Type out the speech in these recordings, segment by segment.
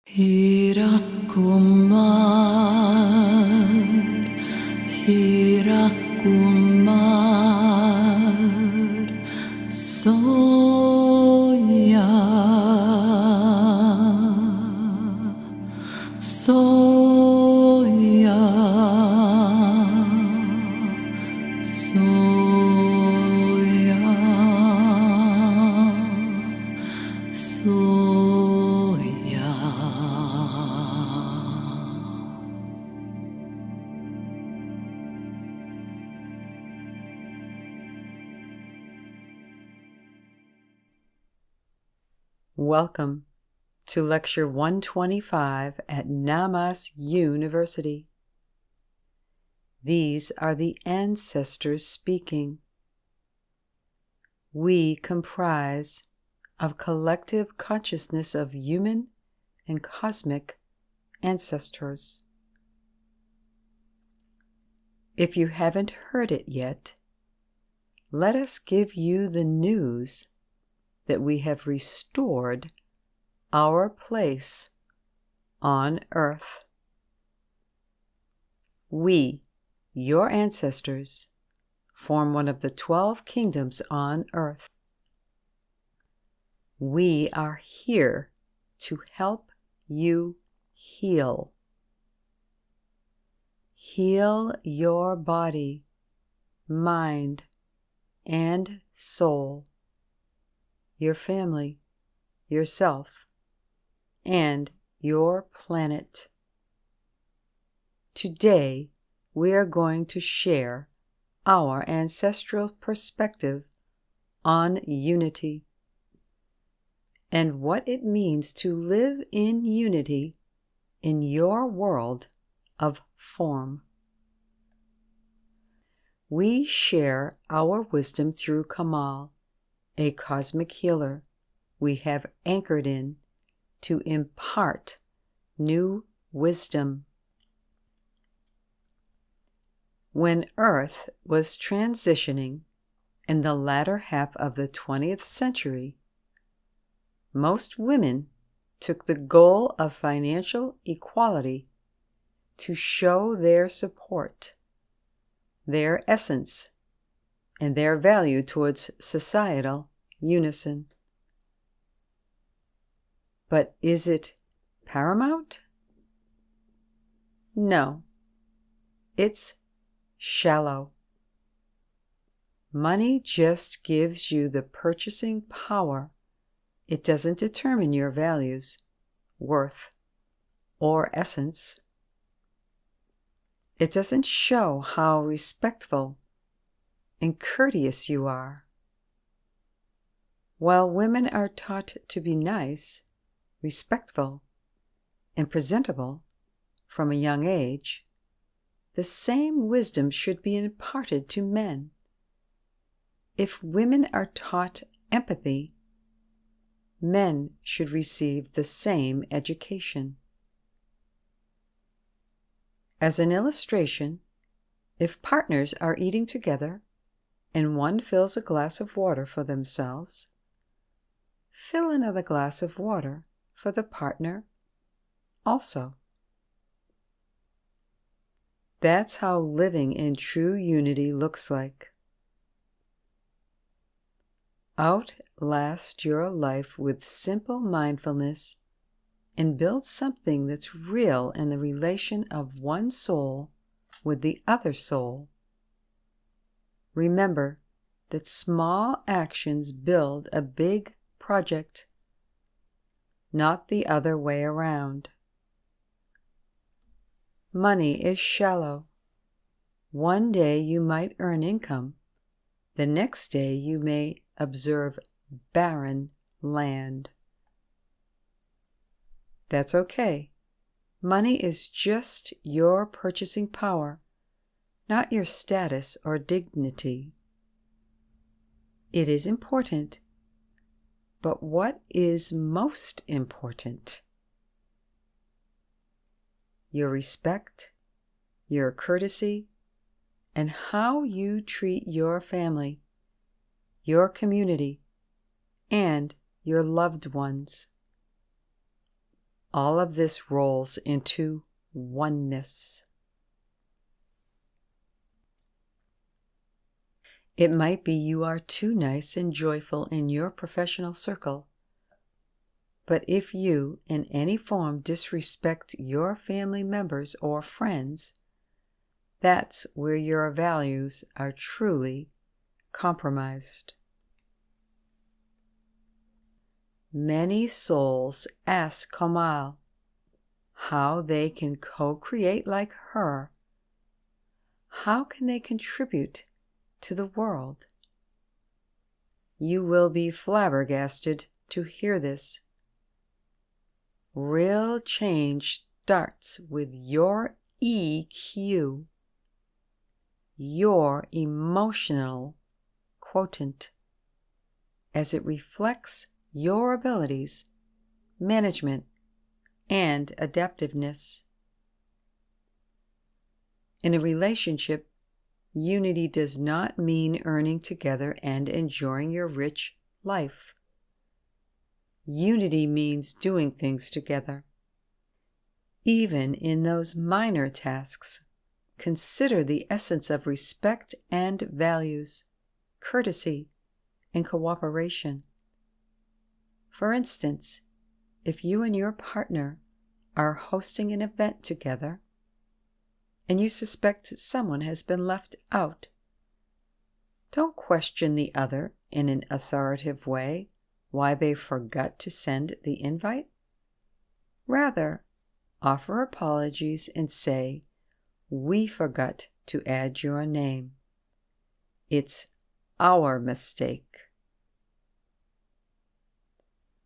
Hirakumar, Soya, Soya, Soya, Soya. Welcome to Lecture 125 at NAMAS University. These are the ancestors speaking. We comprise of collective consciousness of human and cosmic ancestors. If you haven't heard it yet, let us give you the news that we have restored our place on earth. We, your ancestors, form one of the 12 kingdoms on earth. We are here to help you heal. Heal your body, mind, and soul, your family, yourself, and your planet. Today, we are going to share our ancestral perspective on unity and what it means to live in unity in your world of form. We share our wisdom through Kamal, a cosmic healer we have anchored in to impart new wisdom. When Earth was transitioning in the latter half of the 20th century, most women took the goal of financial equality to show their support, their essence, and their value towards societal unison. But is it paramount? No, it's shallow. Money just gives you the purchasing power. It doesn't determine your values, worth, or essence. It doesn't show how respectful and courteous you are. While women are taught to be nice, respectful, and presentable from a young age, the same wisdom should be imparted to men. If women are taught empathy, men should receive the same education. As an illustration, if partners are eating together and one fills a glass of water for themselves, fill another glass of water for the partner also. That's how living in true unity looks like. Outlast your life with simple mindfulness and build something that's real in the relation of one soul with the other soul. Remember that small actions build a big project, not the other way around. Money is shallow. One day you might earn income. The next day you may observe barren land. That's okay. Money is just your purchasing power, not your status or dignity. It is important, but what is most important? Your respect, your courtesy, and how you treat your family, your community, and your loved ones. all of this rolls into oneness. It might be you are too nice and joyful in your professional circle, but if you in any form disrespect your family members or friends, that's where your values are truly compromised. Many souls ask Kamal how they can co-create like her. How can they contribute to the world? You will be flabbergasted to hear this. Real change starts with your EQ, your emotional quotient, as it reflects your abilities, management, and adaptiveness. In a relationship, unity does not mean earning together and enjoying your rich life. Unity means doing things together. Even in those minor tasks, consider the essence of respect and values, courtesy, and cooperation. For instance, if you and your partner are hosting an event together, and you suspect someone has been left out, don't question the other in an authoritative way why they forgot to send the invite. Rather, offer apologies and say, "We forgot to add your name. It's our mistake."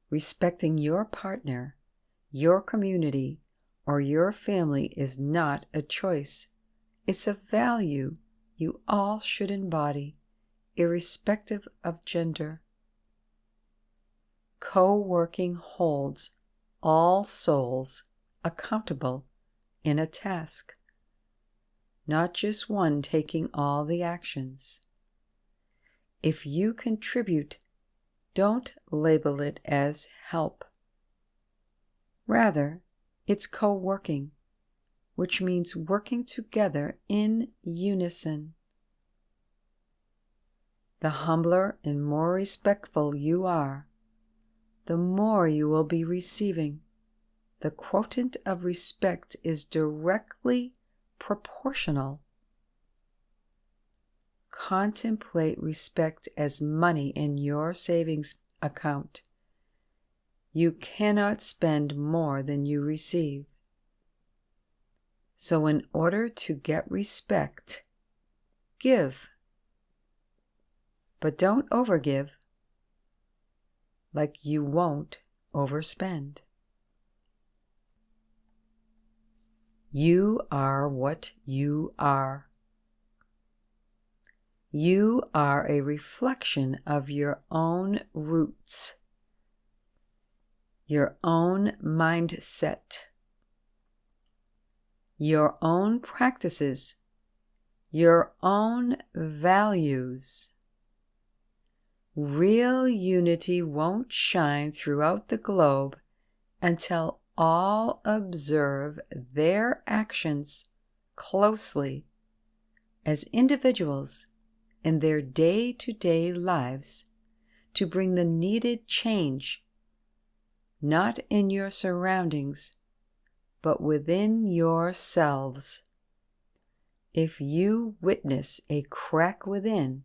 Respecting your partner, your community, or your family is not a choice. It's a value you all should embody, irrespective of gender. Co-working holds all souls accountable in a task, not just one taking all the actions. If you contribute, don't label it as help. Rather, it's co-working, which means working together in unison. The humbler and more respectful you are, the more you will be receiving. The quotient of respect is directly proportional. Contemplate respect as money in your savings account. You cannot spend more than you receive. So in order to get respect, give. But don't overgive, like you won't overspend. You are what you are. You are a reflection of your own roots, your own mindset, your own practices, your own values. Real unity won't shine throughout the globe until all observe their actions closely as individuals in their day-to-day lives to bring the needed change, not in your surroundings, but within yourselves. If you witness a crack within,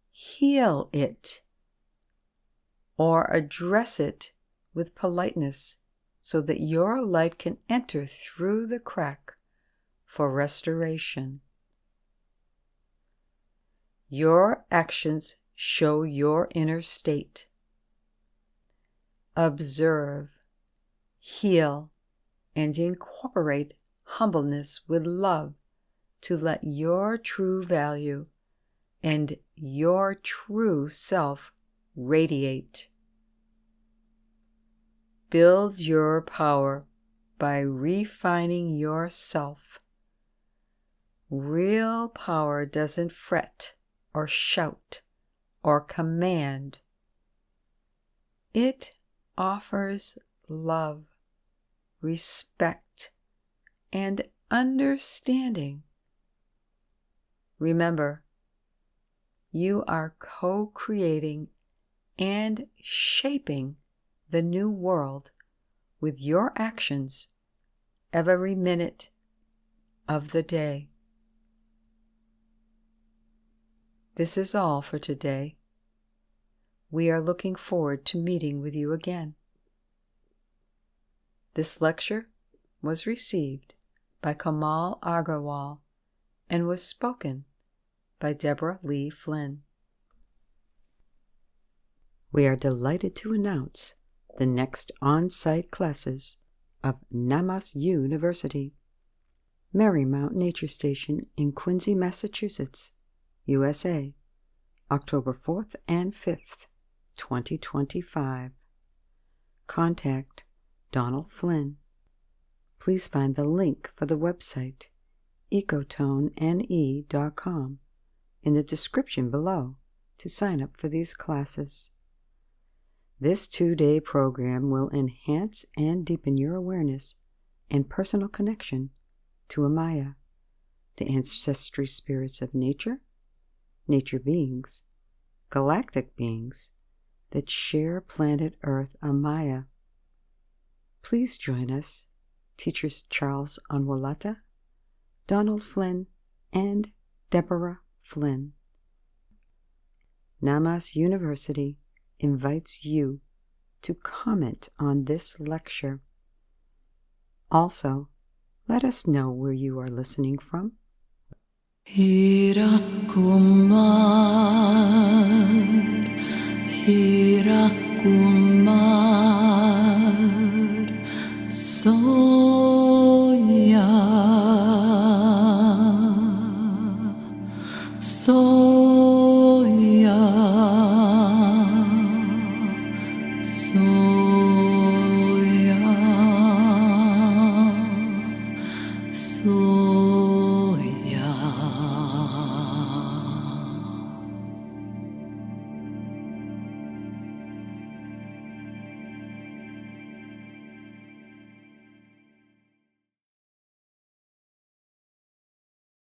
heal it, or address it with politeness so that your light can enter through the crack for restoration. Your actions show your inner state. Observe, heal, and incorporate humbleness with love to let your true value and your true self radiate. Build your power by refining yourself. Real power doesn't fret or shout or command. It offers love. respect, and understanding. Remember, you are co-creating and shaping the new world with your actions every minute of the day. This is all for today. We are looking forward to meeting with you again. This lecture was received by Kamal Agarwal and was spoken by Deborah Lee Flynn. We are delighted to announce the next on-site classes of NAMAS University, Merrymount Nature Station in Quincy, Massachusetts, USA, October 4th and 5th, 2025. Contact Donald Flynn. Please find the link for the website ecotonene.com in the description below to sign up for these classes. This 2-day program will enhance and deepen your awareness and personal connection to Amaya, the ancestry spirits of nature, nature beings, galactic beings that share planet Earth Amaya. Please join us, teachers Charles Onwalata, Donald Flynn, and Deborah Flynn. NAMAS University invites you to comment on this lecture. Also, let us know where you are listening from. Hirakumar, Hirakumar.